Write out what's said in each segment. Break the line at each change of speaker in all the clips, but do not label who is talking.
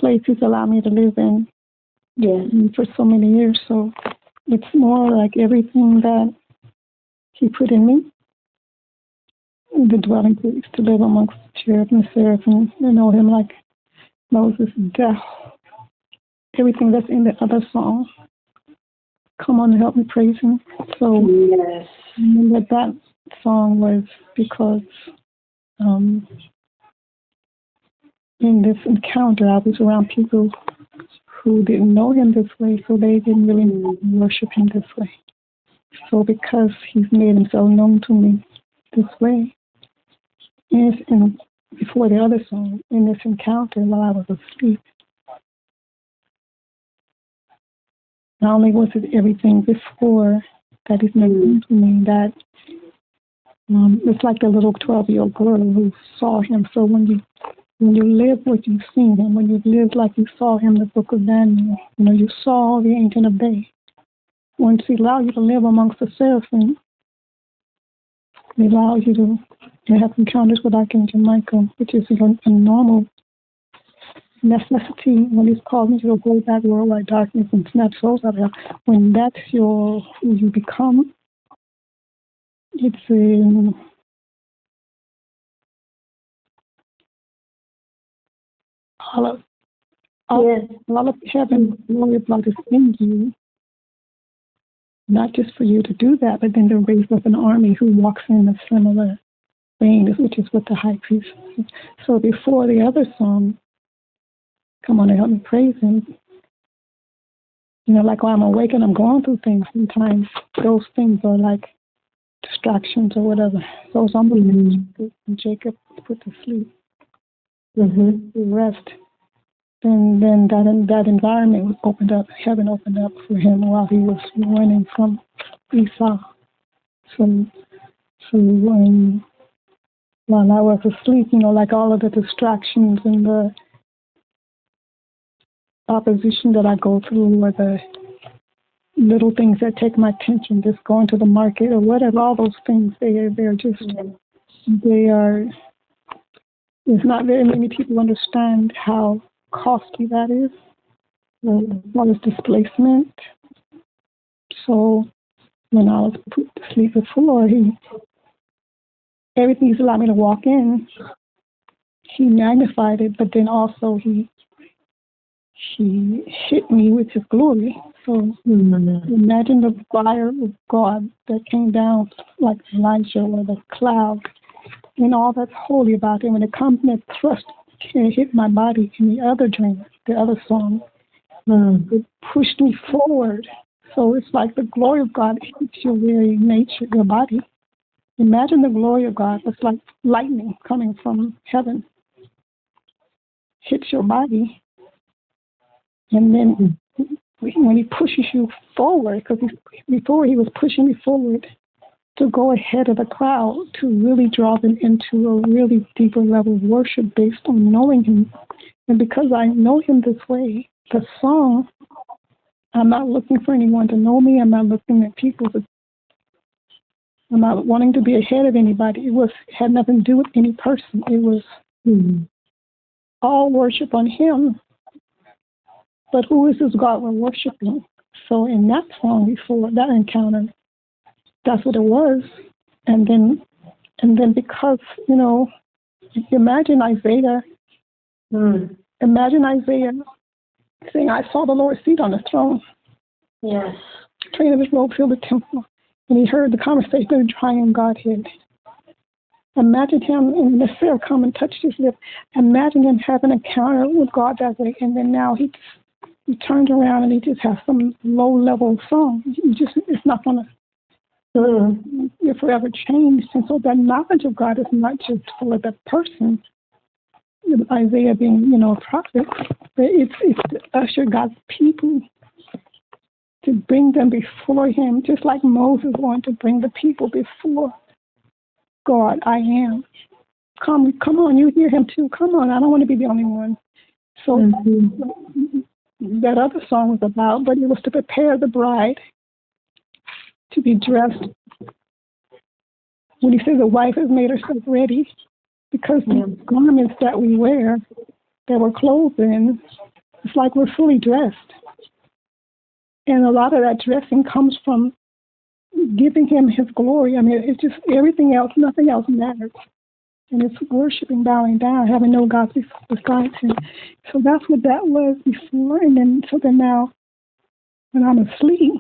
place He's allowed me to live in for so many years. So it's more like everything that He put in me, the dwelling place, to live amongst the cherubs and seraphim, to know Him like Moses, death, everything that's in the other song. Come on and help me praise Him. So I remember that song was because in this encounter I was around people who didn't know Him this way, so they didn't really worship Him this way. So because He's made Himself known to me this way, and before the other song, in this encounter while I was asleep, not only was it everything before that He's made known to me, that it's like the little 12-year-old girl who saw Him. So when you live what you've seen Him, when you live like you saw Him in the book of Daniel, you saw the Ancient of Days. Once He allowed you to live amongst the seraphim, He allows you to have encounters with Archangel Michael, which is a normal necessity when He's calling you to go back worldwide darkness and snatch souls out of hell. When that's who you become, it's a all of heaven, glory of God is in you. Not just for you to do that, but then to raise up an army who walks in a similar vein, which is what the high priest is. So before the other song, come on and help me praise Him, like when I'm awake and I'm going through things, sometimes those things are like distractions or whatever. Those unbelievers, Jacob put to sleep, rest. And then that environment was opened up, heaven opened up for him while he was running from Esau. So while I was asleep, like all of the distractions and the opposition that I go through, or the little things that take my attention, just going to the market or whatever, all those things, they're just, there's not very many people understand how costly that is. What is displacement? So when I was put to sleep before, everything He's allowed me to walk in, He magnified it, but then also He hit me with His glory. So imagine the fire of God that came down like Elijah, or the cloud, and all that's holy about it. When it comes and it thrust and it hit my body in the other dream, the other song, it pushed me forward. So it's like the glory of God hits your very nature, your body. Imagine the glory of God. It's like lightning coming from heaven. Hits your body. And then when He pushes you forward, because before He was pushing me forward to go ahead of the crowd, to really draw them into a really deeper level of worship based on knowing Him. And because I know Him this way, the song, I'm not looking for anyone to know me. I'm not looking at people I'm not wanting to be ahead of anybody. It had nothing to do with any person. It was all worship on Him. But who is this God we're worshiping? So in that song before that encounter, that's what it was. And then because, imagine Isaiah. Imagine Isaiah saying, I saw the Lord seated on the throne.
Yes.
The train of His robe filled the temple. And he heard the conversation of the triune Godhead. Imagine him, and the Spirit come and touch his lips. Imagine him having an encounter with God that way, and then now he turns around and he just has some low-level song. It's not going to, you're forever changed. And so that knowledge of God is not just for the person, Isaiah being, a prophet, but it's to usher God's people, to bring them before Him, just like Moses wanted to bring the people before God. I am. Come on, you hear Him too. Come on, I don't want to be the only one. So that other song was about, but it was to prepare the bride to be dressed. When He says the wife has made herself ready, because the garments that we wear, that we're clothed in, it's like we're fully dressed. And a lot of that dressing comes from giving him his glory. I mean, it's just everything else, nothing else matters. And it's worshiping, bowing down, having no God besides him. So that's what that was before. And then, so then now, when I'm asleep,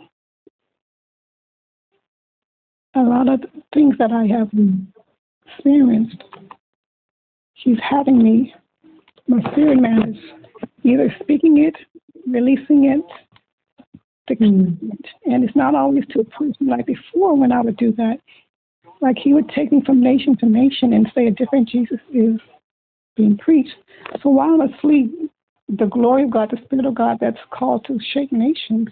a lot of things that I have experienced, she's having me, my spirit man is either speaking it, releasing it, fixing it. And it's not always to a person like before when I would do that. Like he would take me from nation to nation and say a different Jesus is being preached. So while I'm asleep, the glory of God, the Spirit of God that's called to shake nations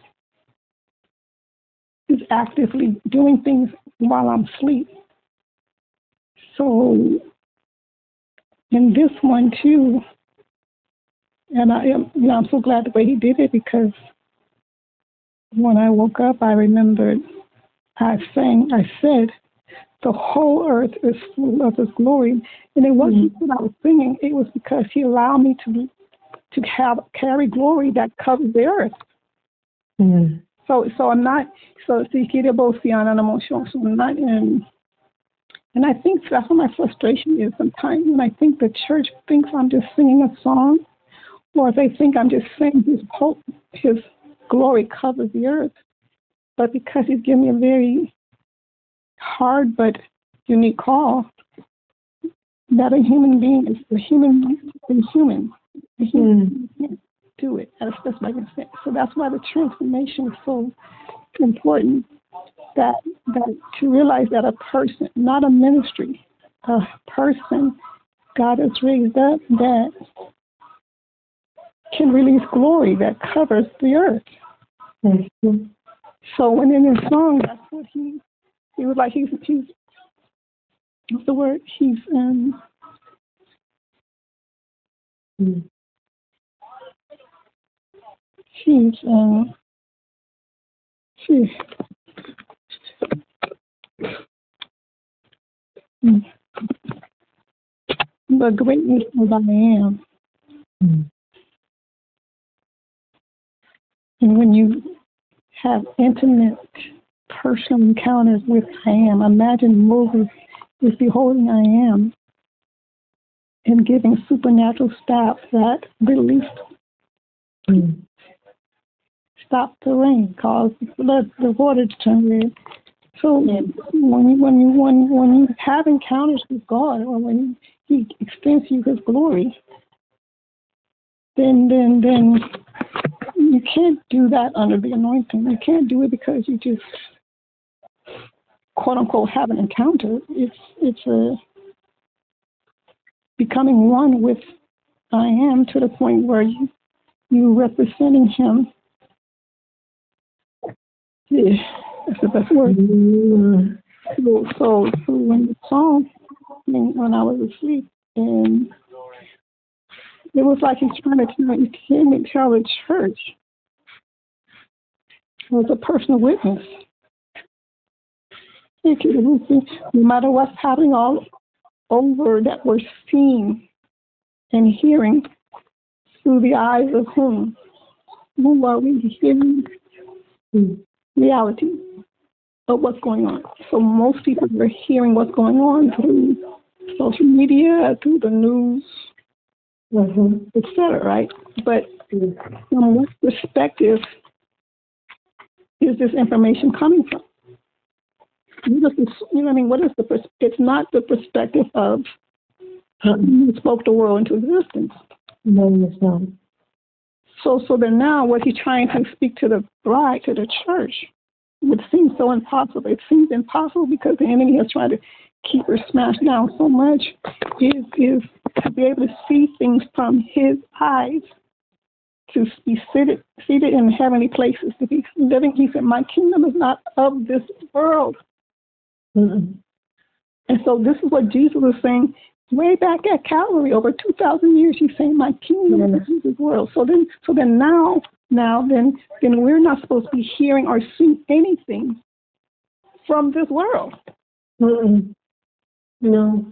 is actively doing things while I'm asleep. So in this one too, and I'm so glad the way he did it, because when I woke up, I remembered I said, the whole earth is full of his glory. And it wasn't that I was singing, it was because he allowed me to carry glory that covers the earth. Mm-hmm. So I'm not, so I'm not in, and I think that's what my frustration is sometimes, when I think the church thinks I'm just singing a song, or they think I'm just saying his glory covers the earth. But because he's given me a very hard but unique call, that a human being is a human. A human can't do it. That's what I can say. So that's why the transformation is so important. That to realize that a person, not a ministry, a person God has raised up that can release glory that covers the earth. Mm-hmm. So when in his song, that's what he was like. He's what's the word? He's the greatness of I am. And when you have intimate, personal encounters with I am, imagine Moses is beholding I am and giving supernatural staff that released, stop the rain, cause the water to turn red. So when you have encounters with God, or when he extends you his glory, then you can't do that under the anointing. You can't do it because you just quote unquote have an encounter. It's a becoming one with I am, to the point where you representing him. Yeah, that's the best word. So when the song, when I was asleep, and it was like he's trying to tell the church. It was a personal witness. No matter what's happening all over, that we're seeing and hearing through the eyes of whom? Who are we hearing? Reality of what's going on. So most people are hearing what's going on through social media, through the news, etc. Right? But from what perspective is this information coming from? What is it's not the perspective of who spoke the world into existence. No, it's not. So then now what he's trying to speak to the bride, to the church, would seem so impossible. It seems impossible because the enemy has tried to keep her smashed down so much, is to be able to see things from his eyes, to be seated in heavenly places, to be living. He said, my kingdom is not of this world. Mm-mm. And so this is what Jesus was saying way back at Calvary, over 2,000 years. He's saying, my kingdom is this world. So then now we're not supposed to be hearing or seeing anything from this world. Mm-mm. No.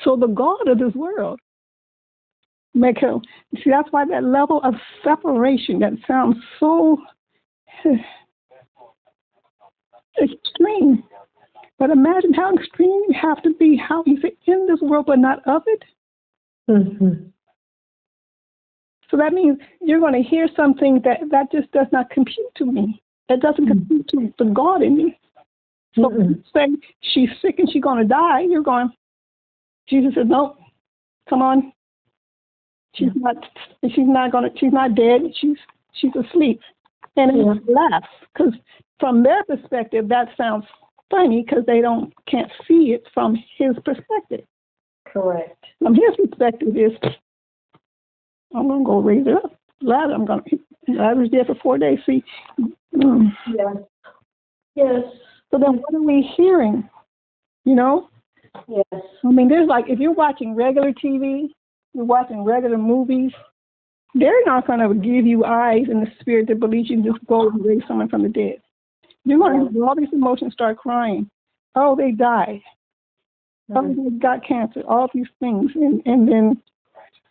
So the God of this world Make her. See, that's why that level of separation that sounds so extreme. But imagine how extreme you have to be. How you say in this world, but not of it.
Mm-hmm.
So that means you're going to hear something that just does not compute to me. It doesn't compute to the God in me. So say she's sick and she's going to die, you're going, Jesus said, no, come on. She's not dead. She's asleep. And it laughs because from their perspective, that sounds funny because they can't see it from his perspective.
Correct.
From his perspective is, I'm going to go raise it up. Lazarus dead for 4 days. See.
Yes. Yes.
So then what are we hearing? You know?
Yes.
I mean, there's like, if you're watching regular TV, you're watching regular movies, they're not going to give you eyes in the spirit to believe you can just go and raise someone from the dead. You're going to have all these emotions start crying. Oh, they died. Oh, they got cancer. All these things. And then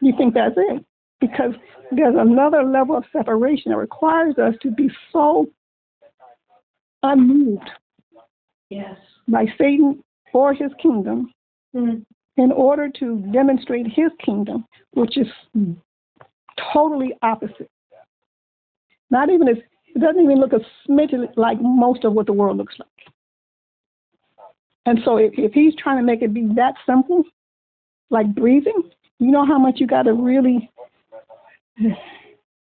you think that's it. Because there's another level of separation that requires us to be so unmoved by Satan or his kingdom in order to demonstrate his kingdom, which is totally opposite. Not even as, it doesn't even look a smidge like most of what the world looks like. And so if he's trying to make it be that simple, like breathing, you know how much you got to really, you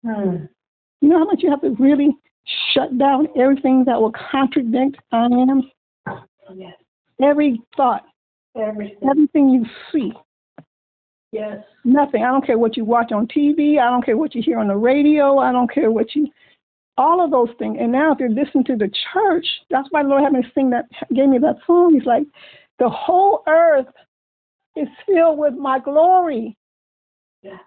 know how much you have to really shut down everything that will contradict I am?
Yes.
Every thought, everything you see.
Yes.
Nothing. I don't care what you watch on TV. I don't care what you hear on the radio. I don't care what you, all of those things. And now if you're listening to the church, that's why the Lord had me sing that, gave me that song. He's like, the whole earth is filled with my glory.
Yes.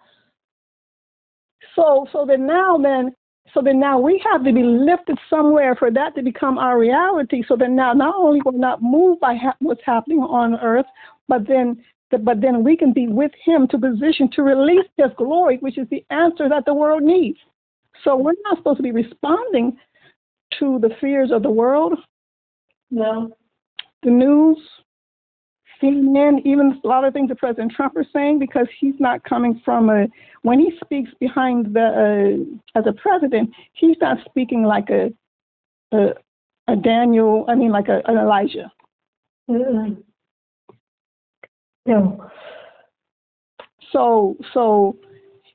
So then now we have to be lifted somewhere for that to become our reality. So then now not only will not moved by what's happening on earth, but then we can be with him to position to release his glory, which is the answer that the world needs. So we're not supposed to be responding to the fears of the world.
No.
The news, CNN, even a lot of things that President Trump is saying, because he's not coming from when he speaks behind as a president, he's not speaking like a Daniel, like an Elijah.
No.
So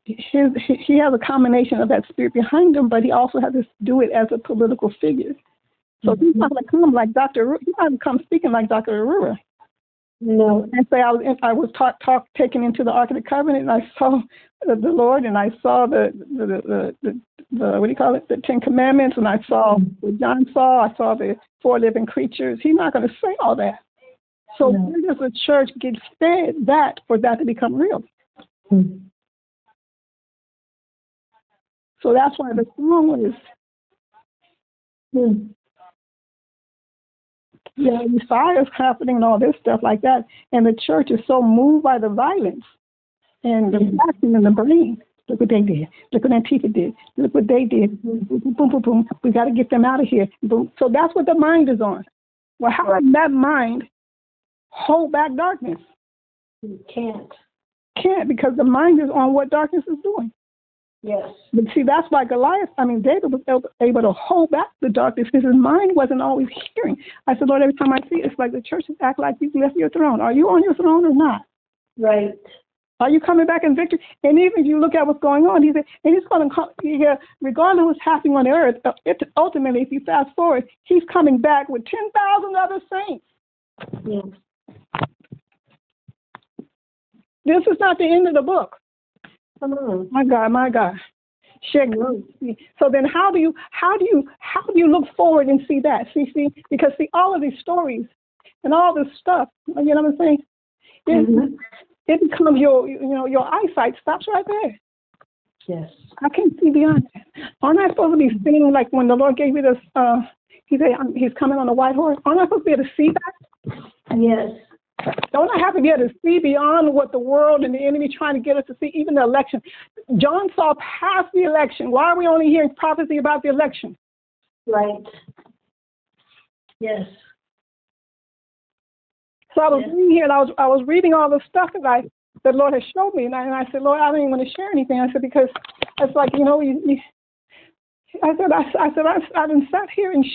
he has a combination of that spirit behind him, but he also has to do it as a political figure. So he's not going to come like Dr. He's not going to come speaking like Dr. Arura.
No.
And say I was taken into the Ark of the Covenant, and I saw the Lord, and I saw the what do you call it, the Ten Commandments, and I saw what John saw. I saw the 4 living creatures. He's not going to say all that. So where does the church get fed that for that to become real? So that's why the song is, Messiah is happening and all this stuff like that. And the church is so moved by the violence and the passion in the brain. Look what they did. Look what Antifa did. Look what they did. Boom, boom, boom, boom, boom. We got to get them out of here. Boom. So that's what the mind is on. Well, how can that mind hold back darkness?
You can't.
Can't, because the mind is on what darkness is doing.
Yes.
But see, that's why David was able to hold back the darkness because his mind wasn't always hearing. I said, Lord, every time I see it, it's like the churches act like you've left your throne. Are you on your throne or not?
Right.
Are you coming back in victory? And even if you look at what's going on, he said, and he's going to come, regardless of what's happening on the earth, ultimately, if you fast forward, he's coming back with 10,000 other saints.
Yes.
This is not the end of the book.
Come on.
My God. So then how do you look forward and see that? See, because all of these stories and all this stuff, you know what I'm saying? It becomes your eyesight stops right there.
Yes.
I can't see beyond that. Aren't I supposed to be seeing, like when the Lord gave me this, he said he's coming on a white horse? Aren't I supposed to be able to see that?
Yes.
Don't I have to be able to see beyond what the world and the enemy trying to get us to see, even the election? John saw past the election. Why are we only hearing prophecy about the election?
Right. Yes.
So I was reading here, and I was reading all the stuff that the Lord has showed me, and I said, Lord, I don't even want to share anything. I said, because it's like, I done sat here and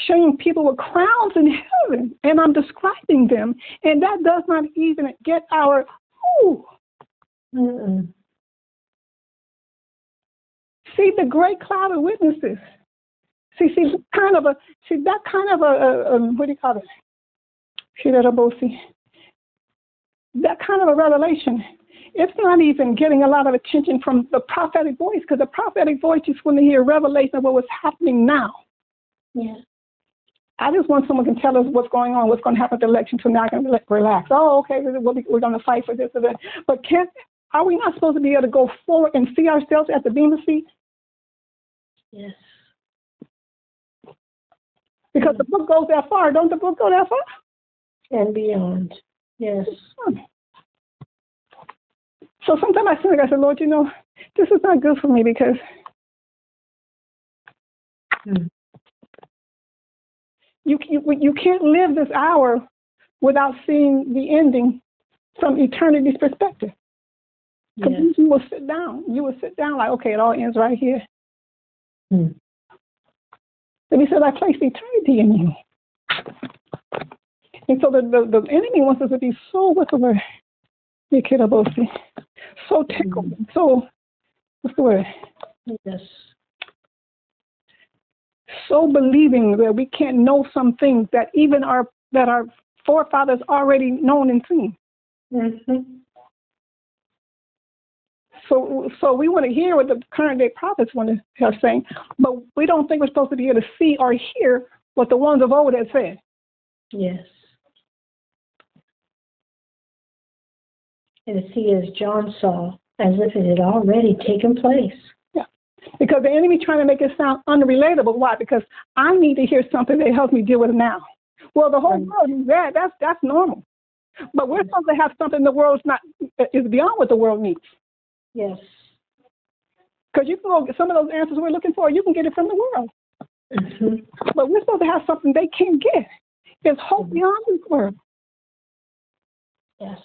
showing people with crowns in heaven, and I'm describing them, and that does not even get our See the great cloud of witnesses. See that kind of a what do you call it? That kind of a revelation. It's not even getting a lot of attention from the prophetic voice, because the prophetic voice just want to hear revelation of what was happening now.
Yeah. I
just want someone can tell us what's going on, what's going to happen at the election, so now I can relax. Oh, okay, we're going to fight for this or that. But are we not supposed to be able to go forward and see ourselves at the Bema seat?
Yes.
Because the book goes that far. Don't the book go that far?
And beyond. Yes.
So sometimes I feel like I said, Lord, this is not good for me, because you can't live this hour without seeing the ending from eternity's perspective. Because you will sit down. You will sit down like, okay, it all ends right here. And he said, I placed eternity in you. And so the enemy wants us to be so so tickled, so, what's the word?
Yes.
So believing that we can't know some things that even our forefathers already known and seen. So we want to hear what the current day prophets are saying, but we don't think we're supposed to be able to see or hear what the ones of old had said.
Yes. And see, as John saw, as if it had already taken place.
Yeah, because the enemy trying to make it sound unrelatable. Why? Because I need to hear something that helps me deal with it now. Well, the whole world needs that. That's normal. But we're supposed to have something the world's not is beyond what the world needs.
Yes.
Because you can go get some of those answers we're looking for. You can get it from the world. But we're supposed to have something they can't get. It's hope beyond this world.
Yes.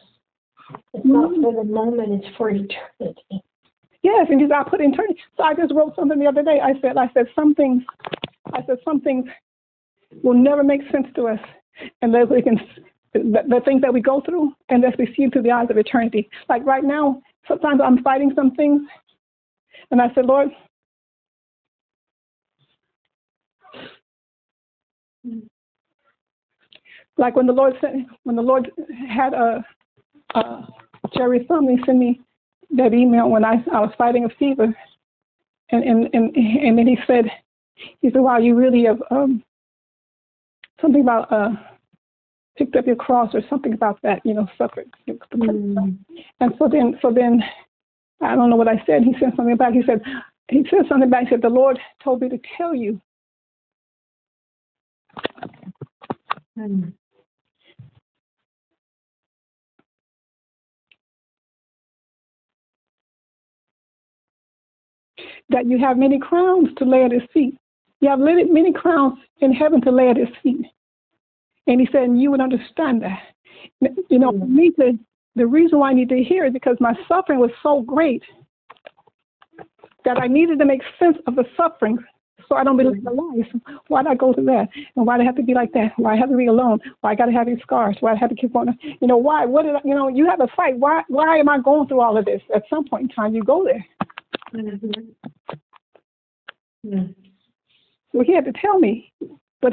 It's not for the moment, it's for eternity.
Yes, and I put eternity. So I just wrote something the other day. I said some things will never make sense to us unless we can, the things that we go through, unless we see through the eyes of eternity. Like right now, sometimes I'm fighting some things, and I said, Lord, like when the Lord had Jerry Sumley send me that email when I was fighting a fever, and then he said, wow, you really have something about picked up your cross or something about that, suffered. And so then I don't know what I said. He said something back. He said something back. He said, the Lord told me to tell you. That you have many crowns to lay at his feet. You have many crowns in heaven to lay at his feet. And he said, and you would understand that. The reason why I need to hear it is because my suffering was so great that I needed to make sense of the suffering so I don't be like the lies. Why did I go through that? And why did I have to be like that? Why I have to be alone? Why I got to have these scars? Why I have to keep going? Why? What did I, you have to fight. Why am I going through all of this? At some point in time, you go there. Well, he had to tell me. But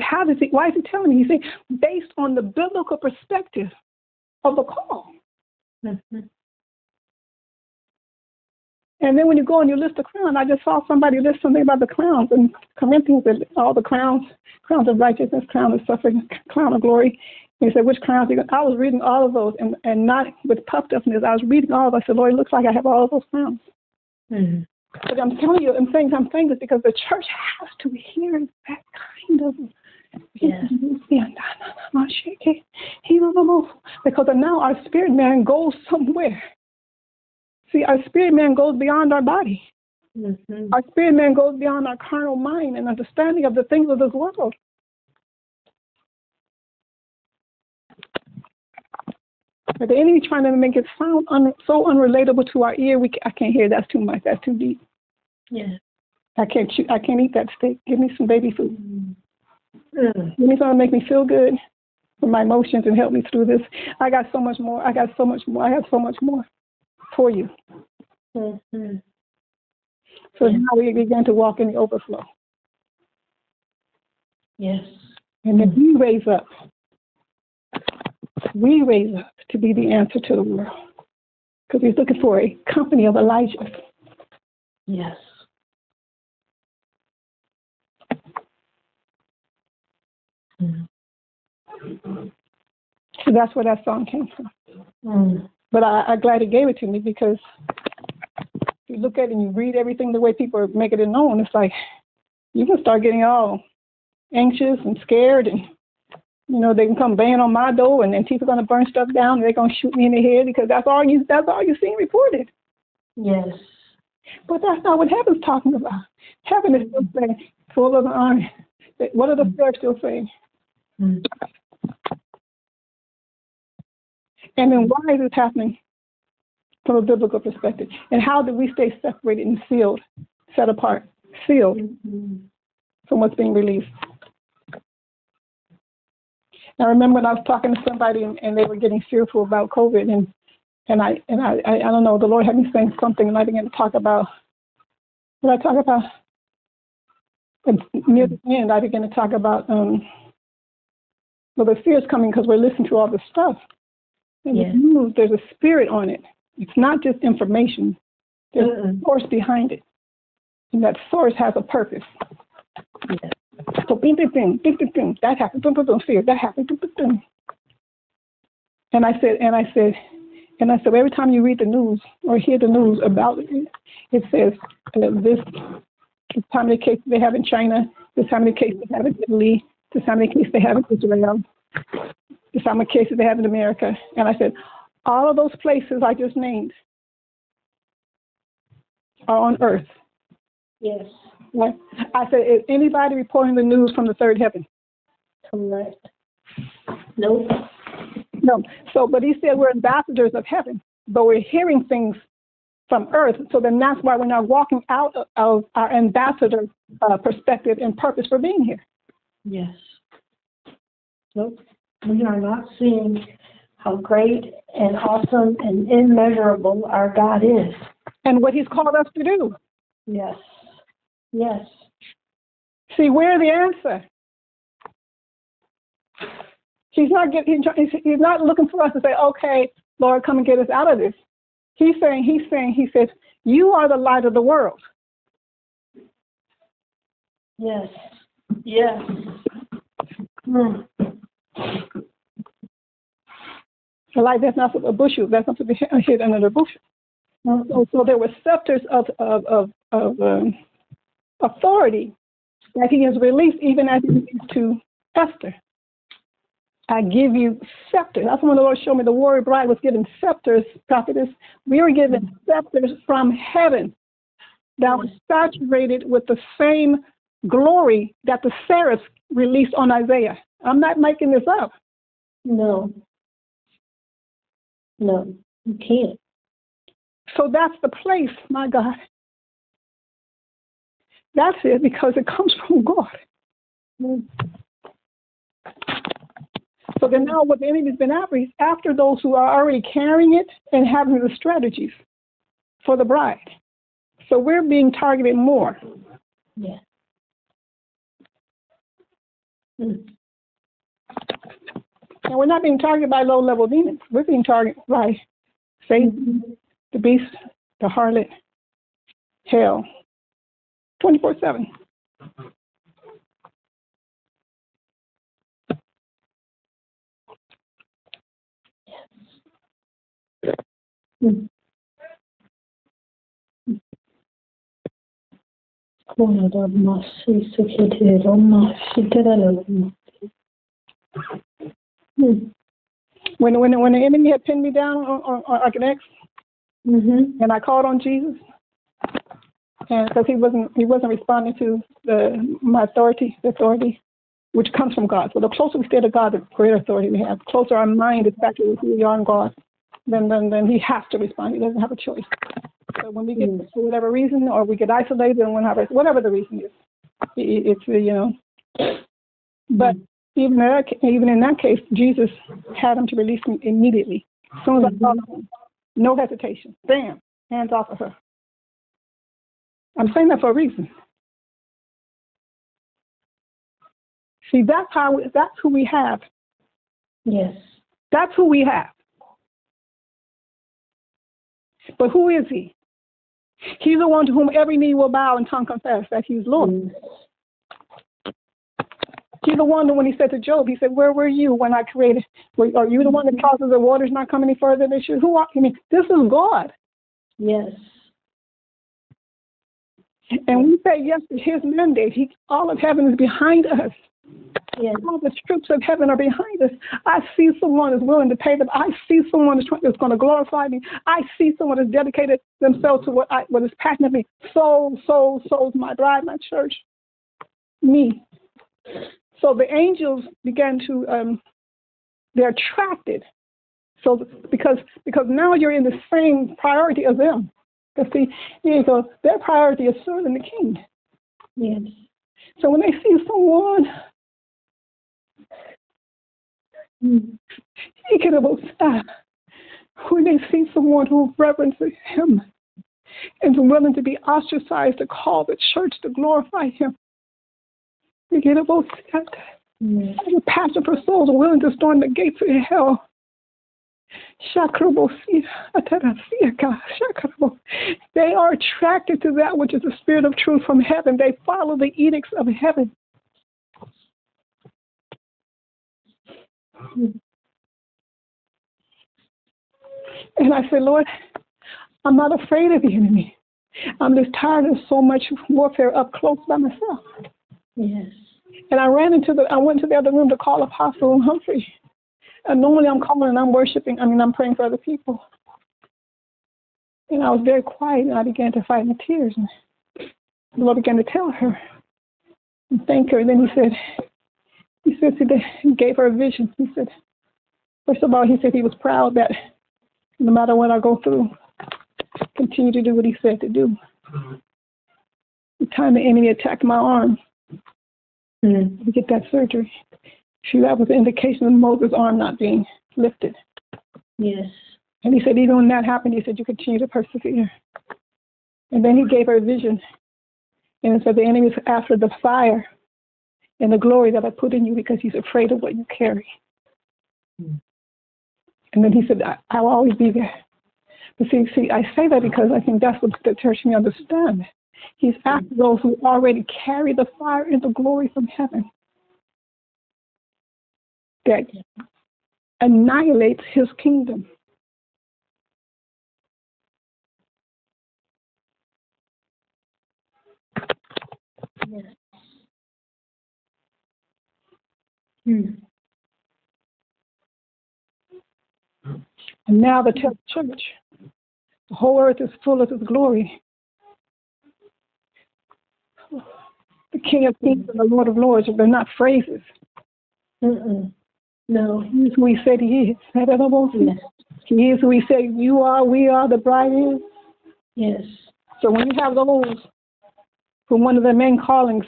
why is he telling me? He said, based on the biblical perspective of the call. And then when you go and you list the crowns, I just saw somebody list something about the crowns in Corinthians, all the crowns of righteousness, crown of suffering, crown of glory. And he said, which crowns? I was reading all of those and not with puffed upness. I was reading all of them. I said, Lord, it looks like I have all of those crowns. But I'm telling you, I'm saying this because the church has to hear that kind of
Yes.
Because now our spirit man goes somewhere. See, our spirit man goes beyond our body.
Mm-hmm.
Our spirit man goes beyond our carnal mind and understanding of the things of this world. But the enemy trying to make it sound so unrelatable to our ear. I can't hear. That's too much. That's too deep.
Yeah.
I can't eat that steak. Give me some baby food.
Mm.
Give me something to make me feel good with my emotions and help me through this. I got so much more. I have so much more for you.
Mm-hmm.
So now we begin to walk in the overflow.
Yes.
And then we raise up to be the answer to the world. Because he's looking for a company of Elijahs.
Yes. Mm.
So that's where that song came from.
Mm.
But I'm glad he gave it to me, because if you look at it and you read everything the way people are making it known, it's like you can start getting all anxious and scared, and they can come banging on my door, and then people are going to burn stuff down, and they're going to shoot me in the head, because that's all you seen reported.
Yes.
But that's not what heaven's talking about. Heaven is still saying, full of the iron. What are the spirits still saying?
Mm.
And then why is this happening from a biblical perspective? And how do we stay separated and sealed, set apart, sealed from what's being released? I remember when I was talking to somebody and they were getting fearful about COVID, and I don't know, the Lord had me saying something, and I began to talk about. What I talk about? And near the end, I began to talk about the fear is coming because we're listening to all this stuff. And the news, there's a spirit on it. It's not just information. There's a source behind it. And that source has a purpose.
Yes.
So bing, that happened, fear, that happened, And I said, every time you read the news or hear the news about it, it says this how many cases they have in China, this how many cases they have in Italy, this how many cases they have in Israel, this how many cases they have in America. And I said, all of those places I just named are on earth.
Yes.
Right? I said, is anybody reporting the news from the third heaven?
Correct. Nope.
No. So, but he said we're ambassadors of heaven, but we're hearing things from earth. So then that's why we're not walking out of our ambassador perspective and purpose for being here.
Yes. Nope. We are not seeing how great and awesome and immeasurable our God is.
And what he's called us to do.
Yes. Yes.
See, we're the answer. He's not looking for us to say, okay, Lord, come and get us out of this. He says, you are the light of the world.
Yes. Yes. Mm.
The light that's not a bushel, that's not to be hid under the bushel. So there were scepters of authority that he has released, even as he released to Esther. I give you scepters. That's when the Lord showed me the warrior bride was given scepters, prophetess. We were given scepters from heaven that was saturated with the same glory that the seraphs released on Isaiah. I'm not making this up.
No. No, you can't.
So that's the place, my God. That's it, because it comes from God. So then now what the enemy's been after, he's after those who are already carrying it and having the strategies for the bride. So we're being targeted more.
Yeah. Mm.
And we're not being targeted by low-level demons. We're being targeted by Satan, the beast, the harlot, hell, 24/7.
Mm. Mm.
When the enemy had pinned me down on like an X, and I called on Jesus, and because he wasn't responding to my authority, the authority which comes from God. So the closer we stay to God, the greater authority we have. The closer our mind is back to who we are in God, then he has to respond. He doesn't have a choice. So when we get, for whatever reason, or we get isolated, and whatever the reason is, it's But even in that case, Jesus had him to release him immediately. As soon as I saw him, no hesitation. Bam, hands off of her. I'm saying that for a reason. See, that's who we have.
Yes.
That's who we have. But who is he? He's the one to whom every knee will bow and tongue confess that he's Lord. He's the one that when he said to Job, he said, "Where were you when I created? Are you the one that causes the waters not come any further than they should?" Who are you? I mean, this is God.
Yes.
And we say yes to his mandate. All of heaven is behind us.
Yes.
All the troops of heaven are behind us. I see someone that's willing to pay them. I see someone that's going to glorify me. I see someone that's dedicated themselves to what is passionate of me. Souls, my bride, my church, me. So the angels began to, they're attracted. So because now you're in the same priority as them. Because see, their priority is serving the king.
Yes.
So when they see someone, when they see someone who reverences him and is willing to be ostracized to call the church to glorify him, the passion for souls are willing to storm the gates of hell. They are attracted to that which is the spirit of truth from heaven. They follow the edicts of heaven. And I said, Lord, I'm not afraid of the enemy. I'm just tired of so much warfare up close by myself.
Yes.
And I went to the other room to call Apostle Humphrey. And normally I'm calling and I'm worshiping. I'm praying for other people. And I was very quiet and I began to fight in tears. And the Lord began to tell her and thank her. And then he gave her a vision. He said, first of all, he said he was proud that no matter what I go through, continue to do what he said to do. The time the enemy attacked my arm to get that surgery, see, that was an indication of Moses' arm not being lifted.
Yes.
And he said, even when that happened, he said, you continue to persevere. And then he gave her a vision. And it said, the enemy is after the fire and the glory that I put in you because he's afraid of what you carry. And then he said, I will always be there. But see, I say that because I think that's what the church may understand. He's after those who already carry the fire and the glory from heaven that annihilates his kingdom.
Yes.
And now the church, the whole earth is full of his glory. The King of Kings and the Lord of Lords, they're not phrases.
No.
He's who he said he is.
Yes.
He is who he said you are, we are, the bride is.
Yes.
So when you have those who one of their main callings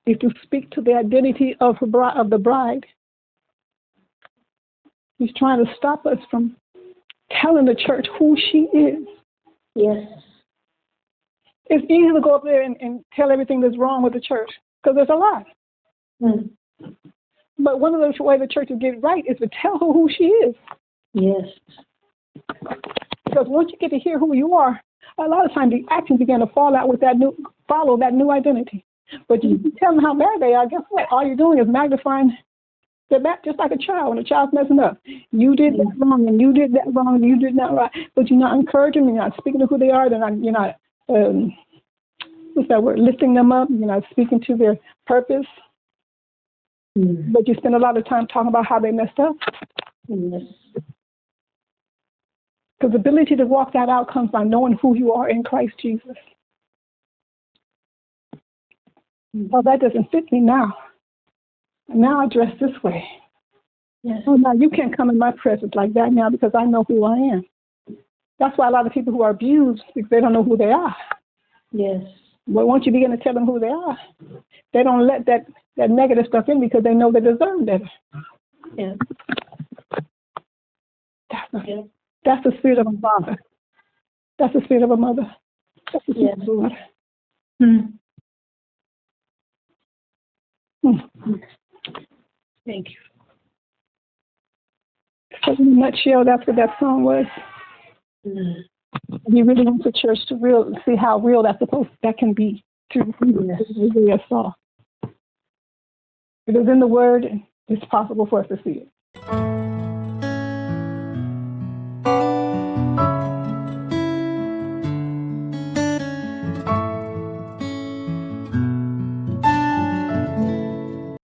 is to speak to the identity of the bride, he's trying to stop us from telling the church who she is.
Yes.
It's easy to go up there and tell everything that's wrong with the church because there's a lot. But one of the ways the church will get it right is to tell her who she is.
Yes.
Because once you get to hear who you are, a lot of times the actions begin to follow that new identity. But you tell them how bad they are, guess what? All you're doing is magnifying their back, just like a child. When a child's messing up, you did that wrong, and you did that wrong, and you did that right. But you're not encouraging them. You're not speaking to who they are. You're not what's that word? Lifting them up. You're not speaking to their purpose. but you spend a lot of time talking about how they messed up.
Yes.
Because the ability to walk that out comes by knowing who you are in Christ Jesus. Well, that doesn't fit me now. Now I dress this way.
Yes.
Oh, now you can't come in my presence like that now because I know who I am. That's why a lot of people who are abused, because they don't know who they are.
Yes.
But once you begin to tell them who they are, they don't let that negative stuff in because they know they deserve better.
Yeah.
That's the spirit of a father. That's the spirit of a mother. That's the spirit of the Lord.
Thank you.
So in a nutshell, that's what that song was. You really went to church to see how real that can be to really a saw. It is in the Word. It's possible for us to see it.